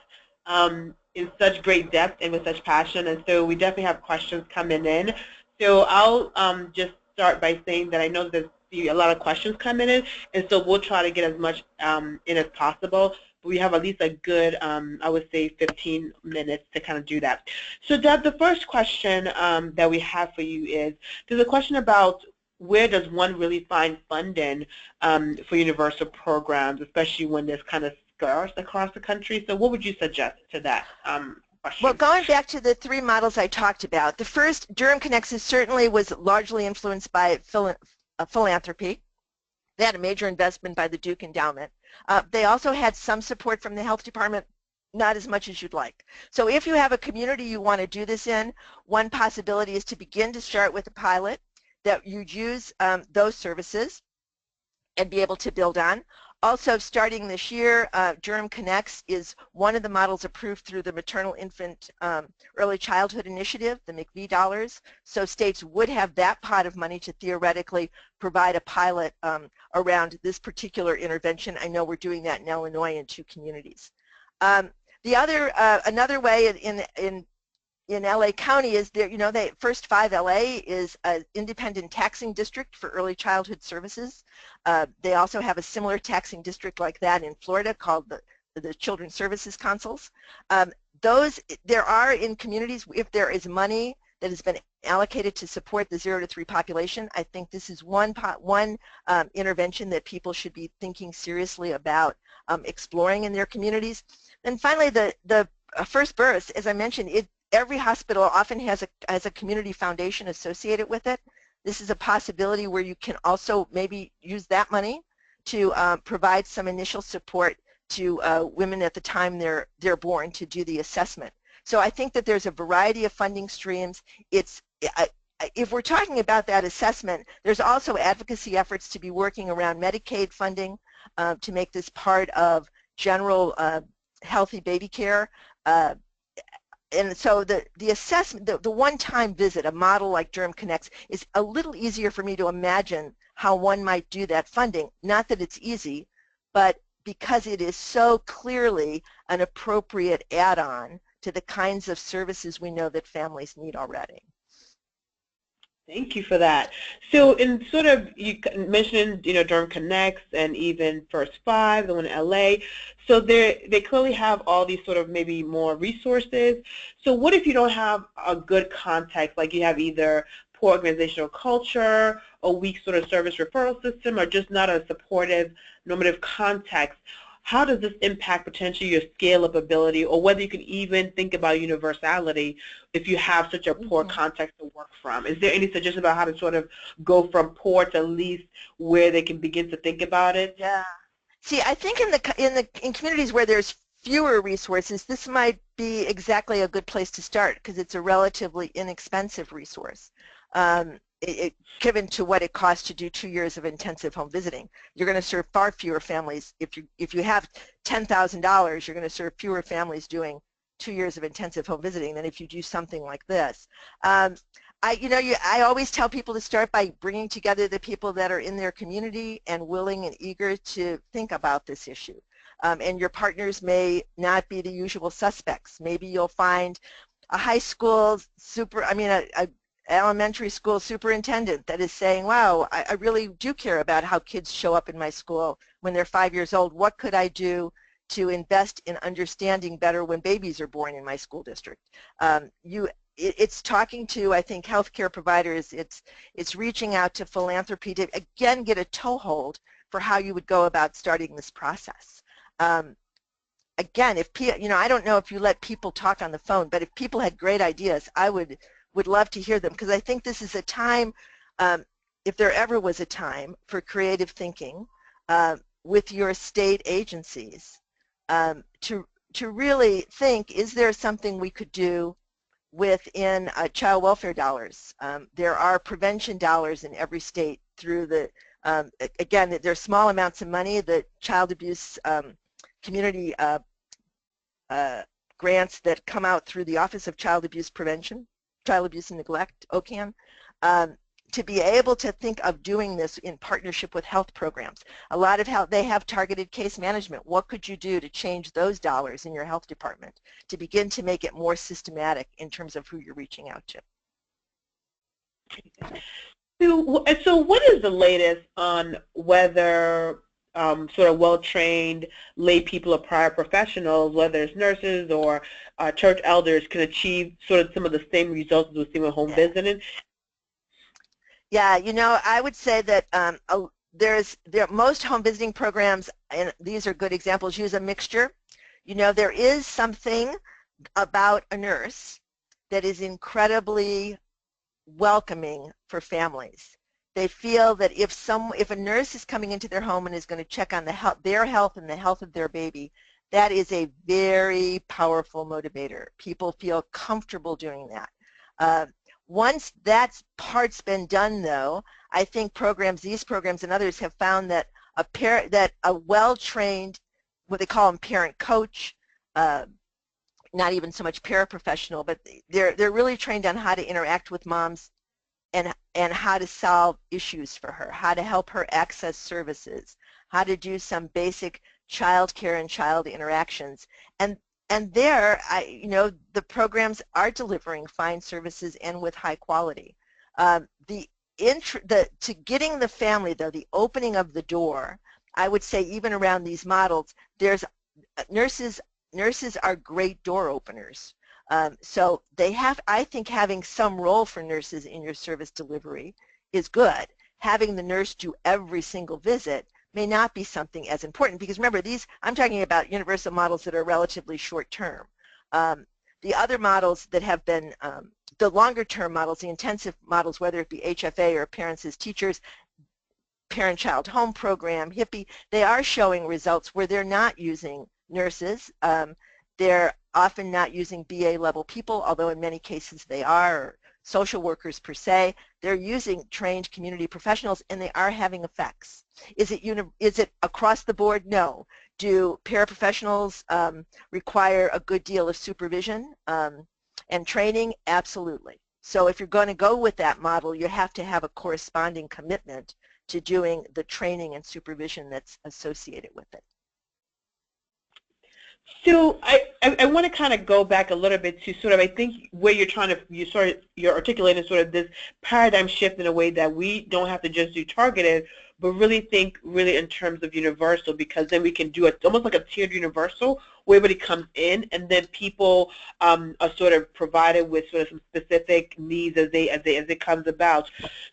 in such great depth and with such passion, and so we definitely have questions coming in. So I'll just start by saying that I know there's a lot of questions coming in, and so we'll try to get as much in as possible. But we have at least a good, I would say, 15 minutes to kind of do that. So Deb, the first question that we have for you is, there's a question about where does one really find funding for universal programs, especially when there's kind of scarce across the country? So what would you suggest to that question? Well, going back to the three models I talked about, the first, Durham Connects, certainly was largely influenced by philanthropy. They had a major investment by the Duke Endowment. They also had some support from the health department, not as much as you'd like. So if you have a community you want to do this in, one possibility is to begin to start with a pilot that you'd use those services and be able to build on. Also, starting this year, Durham Connects is one of the models approved through the Maternal Infant Early Childhood Initiative, the McVie dollars. So states would have that pot of money to theoretically provide a pilot around this particular intervention. I know we're doing that in Illinois in 2 communities. Another way in LA County is there, First 5 LA is an independent taxing district for early childhood services. They also have a similar taxing district like that in Florida called the Children's Services Consuls. There are in communities, if there is money that has been allocated to support the 0 to 3 population, I think this is one intervention that people should be thinking seriously about exploring in their communities. And finally, the First Births, as I mentioned, every hospital often has a community foundation associated with it. This is a possibility where you can also maybe use that money to provide some initial support to women at the time they're born to do the assessment. So I think that there's a variety of funding streams. If we're talking about that assessment, there's also advocacy efforts to be working around Medicaid funding to make this part of general healthy baby care. And so the assessment, the one-time visit, a model like Durham Connects, is a little easier for me to imagine how one might do that funding. Not that it's easy, but because it is so clearly an appropriate add-on to the kinds of services we know that families need already. Thank you for that. So in sort of, you mentioned, Durham Connects and even First 5, the one in LA. So they clearly have all these sort of maybe more resources. So what if you don't have a good context, like you have either poor organizational culture, a weak sort of service referral system, or just not a supportive normative context? How does this impact potentially your scalability, or whether you can even think about universality if you have such a poor context to work from? Is there any suggestion about how to sort of go from poor to at least where they can begin to think about it? Yeah. See, I think in communities where there's fewer resources, this might be exactly a good place to start because it's a relatively inexpensive resource. Given to what it costs to do 2 years of intensive home visiting, you're going to serve far fewer families. If you have $10,000, you're going to serve fewer families doing 2 years of intensive home visiting than if you do something like this. I always tell people to start by bringing together the people that are in their community and willing and eager to think about this issue. And your partners may not be the usual suspects. Maybe you'll find a high school a elementary school superintendent that is saying, wow, I really do care about how kids show up in my school when they're 5 years old. What could I do to invest in understanding better when babies are born in my school district? It's talking to, I think, healthcare providers. It's reaching out to philanthropy to, again, get a toehold for how you would go about starting this process. Again, I don't know if you let people talk on the phone, but if people had great ideas, I would love to hear them, because I think this is a time, if there ever was a time for creative thinking with your state agencies to really think, is there something we could do within child welfare dollars? There are prevention dollars in every state through the, again, there's small amounts of money. The child abuse community grants that come out through the Office of Child Abuse Prevention, Child Abuse and Neglect, OCAN, to be able to think of doing this in partnership with health programs. A lot of health, they have targeted case management. What could you do to change those dollars in your health department to begin to make it more systematic in terms of who you're reaching out to? So what is the latest on whether sort of well-trained lay people or prior professionals, whether it's nurses or church elders, can achieve sort of some of the same results as we're seeing with home visiting? Yeah, I would say that most home visiting programs, and these are good examples, use a mixture. There is something about a nurse that is incredibly welcoming for families. They feel that if a nurse is coming into their home and is going to check on their health and the health of their baby, that is a very powerful motivator. People feel comfortable doing that. Once that part's been done, though, I think these programs and others have found that a well-trained, what they call them parent coach, not even so much paraprofessional, but they're really trained on how to interact with moms and how to solve issues for her, how to help her access services, how to do some basic child care and child interactions. And there, the programs are delivering fine services and with high quality. To getting the family, though, the opening of the door, I would say even around these models, there's nurses are great door openers. So I think having some role for nurses in your service delivery is good. Having the nurse do every single visit may not be something as important, because remember, I'm talking about universal models that are relatively short term. The other models that have been, the longer term models, the intensive models, whether it be HFA or Parents as Teachers, Parent-Child Home Program, HIPPY, they are showing results where they're not using nurses. They're often not using BA level people, although in many cases they are, or social workers per se. They're using trained community professionals, and they are having effects. Is it across the board? No. Do paraprofessionals require a good deal of supervision and training? Absolutely. So if you're going to go with that model, you have to have a corresponding commitment to doing the training and supervision that's associated with it. So I want to kind of go back a little bit to sort of, I think where you're articulating sort of this paradigm shift in a way that we don't have to just do targeted, but really think really in terms of universal, because then we can do it almost like a tiered universal where everybody comes in, and then people are sort of provided with sort of some specific needs as it comes about.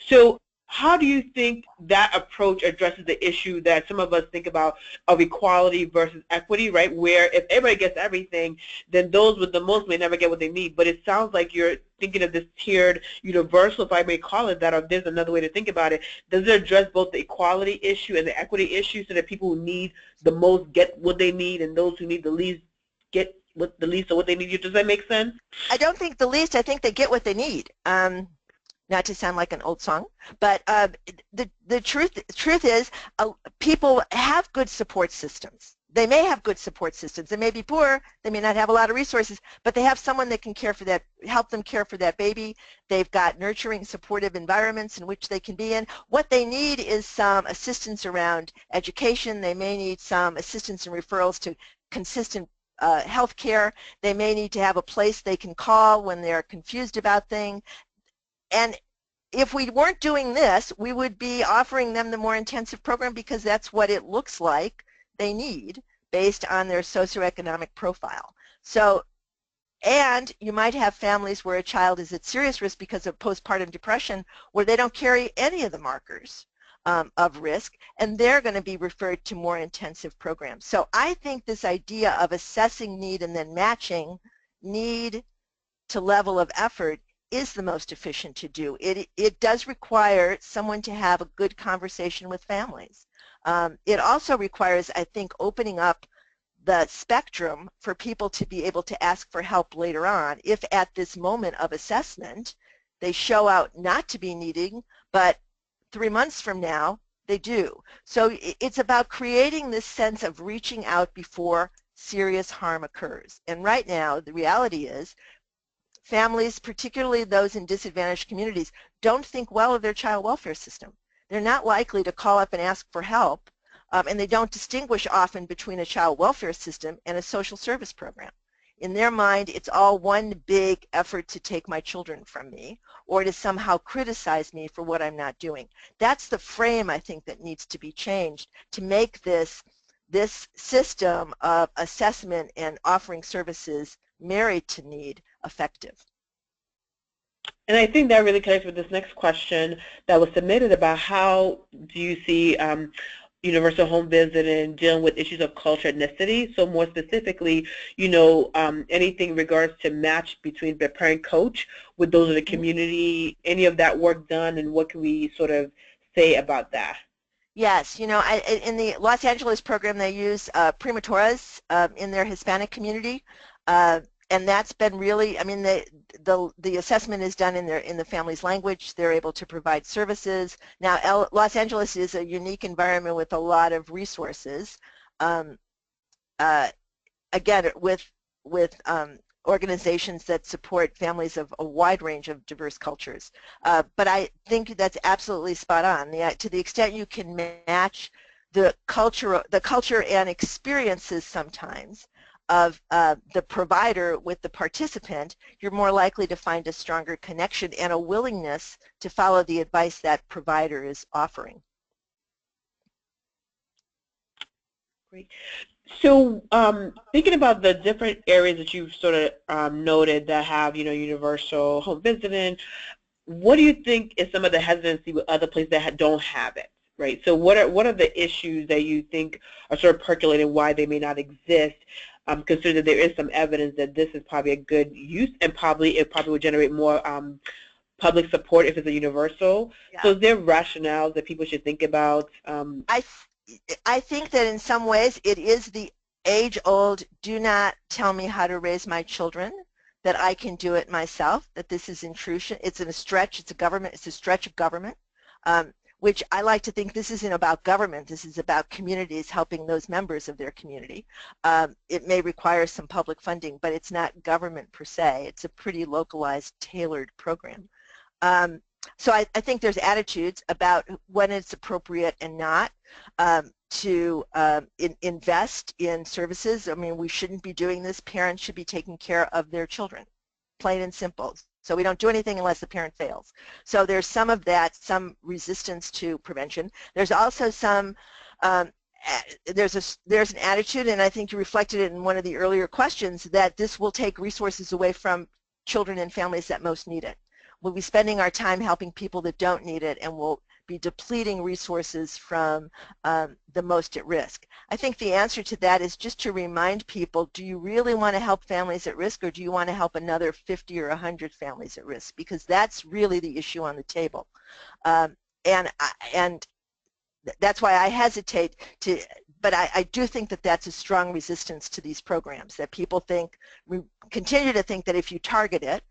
So how do you think that approach addresses the issue that some of us think about of equality versus equity, right? Where if everybody gets everything, then those with the most may never get what they need. But it sounds like you're thinking of this tiered universal, if I may call it that, or if there's another way to think about it. Does it address both the equality issue and the equity issue so that people who need the most get what they need and those who need the least get what the least of what they need? Does that make sense? I don't think the least. I think they get what they need. Not to sound like an old song, but the truth is people have good support systems. They may have good support systems. They may be poor. They may not have a lot of resources, but they have someone that can care for that, help them care for that baby. They've got nurturing, supportive environments in which they can be in. What they need is some assistance around education. They may need some assistance and referrals to consistent health care. They may need to have a place they can call when they're confused about things. And if we weren't doing this, we would be offering them the more intensive program because that's what it looks like they need based on their socioeconomic profile. So, and you might have families where a child is at serious risk because of postpartum depression where they don't carry any of the markers of risk, and they're going to be referred to more intensive programs. So I think this idea of assessing need and then matching need to level of effort is the most efficient to do. It does require someone to have a good conversation with families. It also requires, I think, opening up the spectrum for people to be able to ask for help later on if at this moment of assessment they show out not to be needing, but 3 months from now they do. So it's about creating this sense of reaching out before serious harm occurs. And right now the reality is families, particularly those in disadvantaged communities, don't think well of their child welfare system. They're not likely to call up and ask for help, and they don't distinguish often between a child welfare system and a social service program. In their mind, it's all one big effort to take my children from me or to somehow criticize me for what I'm not doing. That's the frame, I think, that needs to be changed to make this system of assessment and offering services married to need effective. And I think that really connects with this next question that was submitted about how do you see universal home visit and dealing with issues of culture, ethnicity. So more specifically, anything in regards to match between the parent coach with those in the community, any of that work done, and what can we sort of say about that? Yes, in the Los Angeles program they use primatoras in their Hispanic community, and that's been really, I mean, the assessment is done in the family's language. They're able to provide services. Now, Los Angeles is a unique environment with a lot of resources. Again, with organizations that support families of a wide range of diverse cultures. But I think that's absolutely spot on. To the extent you can match the culture and experiences sometimes of the provider with the participant, you're more likely to find a stronger connection and a willingness to follow the advice that provider is offering. Great. So thinking about the different areas that you've sort of noted that have, universal home visiting, what do you think is some of the hesitancy with other places that don't have it, right? So what are the issues that you think are sort of percolating why they may not exist? Consider that there is some evidence that this is probably a good use, and it probably would generate more public support if it's a universal. Yeah. So is there rationales that people should think about? I think that in some ways it is the age-old, do not tell me how to raise my children, that I can do it myself, that this is intrusion, it's a stretch, it's a stretch of government, which I like to think this isn't about government, this is about communities helping those members of their community. It may require some public funding, but it's not government per se, it's a pretty localized, tailored program. So I think there's attitudes about when it's appropriate and not to invest in services. I mean, we shouldn't be doing this. Parents should be taking care of their children, plain and simple. So we don't do anything unless the parent fails. So there's some of that, some resistance to prevention. There's also some, there's an attitude, and I think you reflected it in one of the earlier questions, that this will take resources away from children and families that most need it. We'll be spending our time helping people that don't need it, and we'll be depleting resources from the most at risk. I think the answer to that is just to remind people, do you really want to help families at risk, or do you want to help another 50 or 100 families at risk? Because that's really the issue on the table. And that's why I hesitate to but I do think that that's a strong resistance to these programs, that people continue to think that if you target it,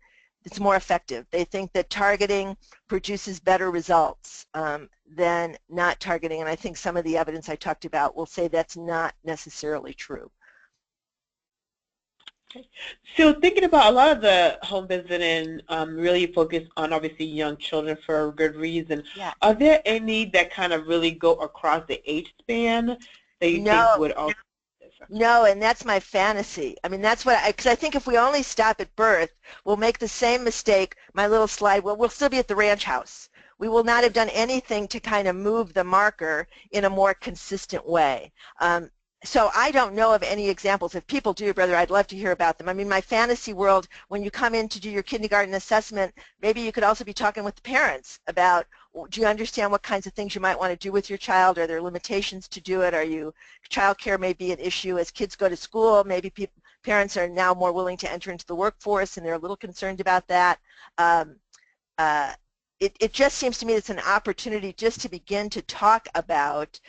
it's more effective. They think that targeting produces better results than not targeting, and I think some of the evidence I talked about will say that's not necessarily true. Okay. So thinking about a lot of the home visiting really focus on obviously young children for a good reason. Yeah. Are there any that kind of really go across the age span that you think would also? No, and that's my fantasy. I mean, that's what because I think if we only stop at birth, we'll make the same mistake. My little slide, well, we'll still be at the ranch house. We will not have done anything to kind of move the marker in a more consistent way. So I don't know of any examples. If people do, brother, I'd love to hear about them. I mean, my fantasy world, when you come in to do your kindergarten assessment, maybe you could also be talking with the parents about, do you understand what kinds of things you might want to do with your child? Are there limitations to do it? Child care may be an issue as kids go to school. Maybe parents are now more willing to enter into the workforce and they're a little concerned about that. It just seems to me it's an opportunity just to begin to talk about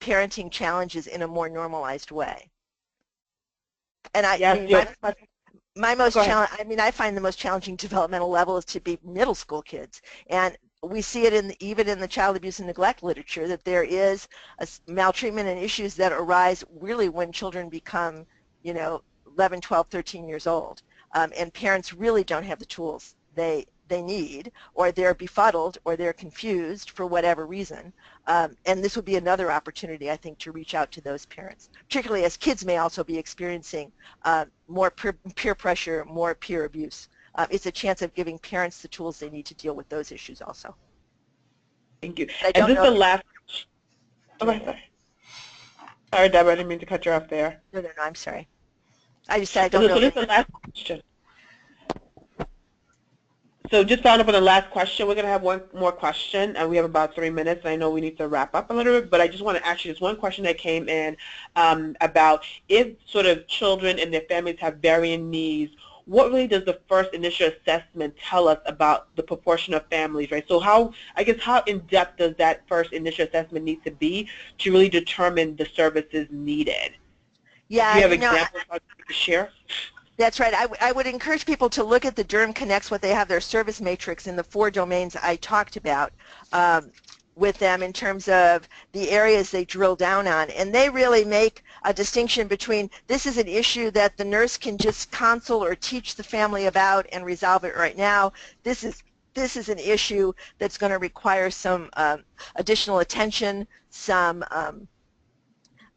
parenting challenges in a more normalized way. And I find the most challenging developmental level is to be middle school kids. And we see it even in the child abuse and neglect literature that there is maltreatment and issues that arise really when children become, 11, 12, 13 years old. And parents really don't have the tools they need, or they're befuddled, or they're confused for whatever reason. And this would be another opportunity, I think, to reach out to those parents, particularly as kids may also be experiencing more peer pressure, more peer abuse. It's a chance of giving parents the tools they need to deal with those issues also. Thank you. And this is the last. Okay, sorry, Deborah, I didn't mean to cut you off there. No, I'm sorry. I just said I don't know. So this is the last question. So just following up on the last question, we're going to have one more question, and we have about 3 minutes, and I know we need to wrap up a little bit, but I just want to ask you just one question that came in about if sort of children and their families have varying needs, what really does the first initial assessment tell us about the proportion of families, right? So how in-depth does that first initial assessment need to be to really determine the services needed? Yeah, do you have examples to share? That's right. I would encourage people to look at the Durham Connects, what they have their service matrix in the 4 domains I talked about with them in terms of the areas they drill down on. And they really make a distinction between this is an issue that the nurse can just counsel or teach the family about and resolve it right now. This is an issue that's going to require some additional attention, some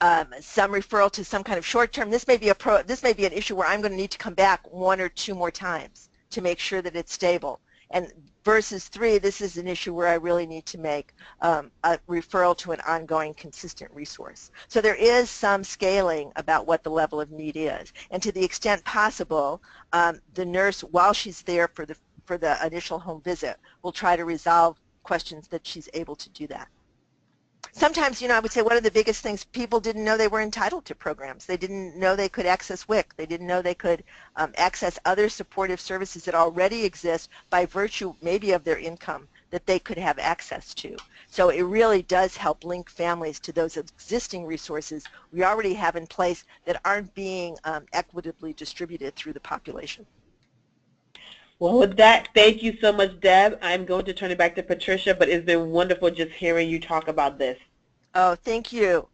referral to some kind of short-term. This may be an issue where I'm going to need to come back 1 or 2 more times to make sure that it's stable. And versus 3, this is an issue where I really need to make a referral to an ongoing, consistent resource. So there is some scaling about what the level of need is, and to the extent possible, the nurse, while she's there for the initial home visit, will try to resolve questions that she's able to do that. Sometimes, I would say one of the biggest things, people didn't know they were entitled to programs. They didn't know they could access WIC. They didn't know they could access other supportive services that already exist by virtue maybe of their income that they could have access to. So it really does help link families to those existing resources we already have in place that aren't being equitably distributed through the population. Well, with that, thank you so much, Deb. I'm going to turn it back to Patricia, but it's been wonderful just hearing you talk about this. Oh, thank you.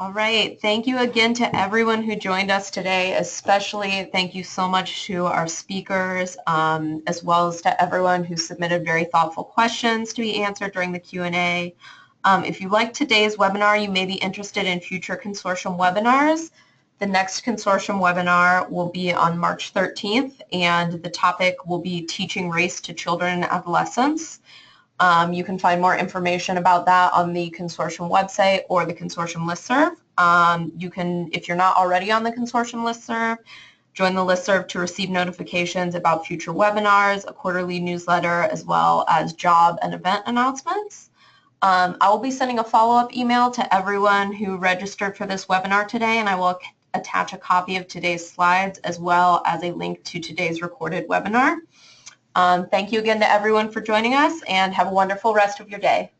All right. Thank you again to everyone who joined us today, especially thank you so much to our speakers, as well as to everyone who submitted very thoughtful questions to be answered during the Q&A. If you liked today's webinar, you may be interested in future consortium webinars. The next consortium webinar will be on March 13th, and the topic will be teaching race to children and adolescents. You can find more information about that on the consortium website or the consortium listserv. You can, if you're not already on the consortium listserv, join the listserv to receive notifications about future webinars, a quarterly newsletter, as well as job and event announcements. I will be sending a follow-up email to everyone who registered for this webinar today, and I will attach a copy of today's slides as well as a link to today's recorded webinar. Thank you again to everyone for joining us, and have a wonderful rest of your day.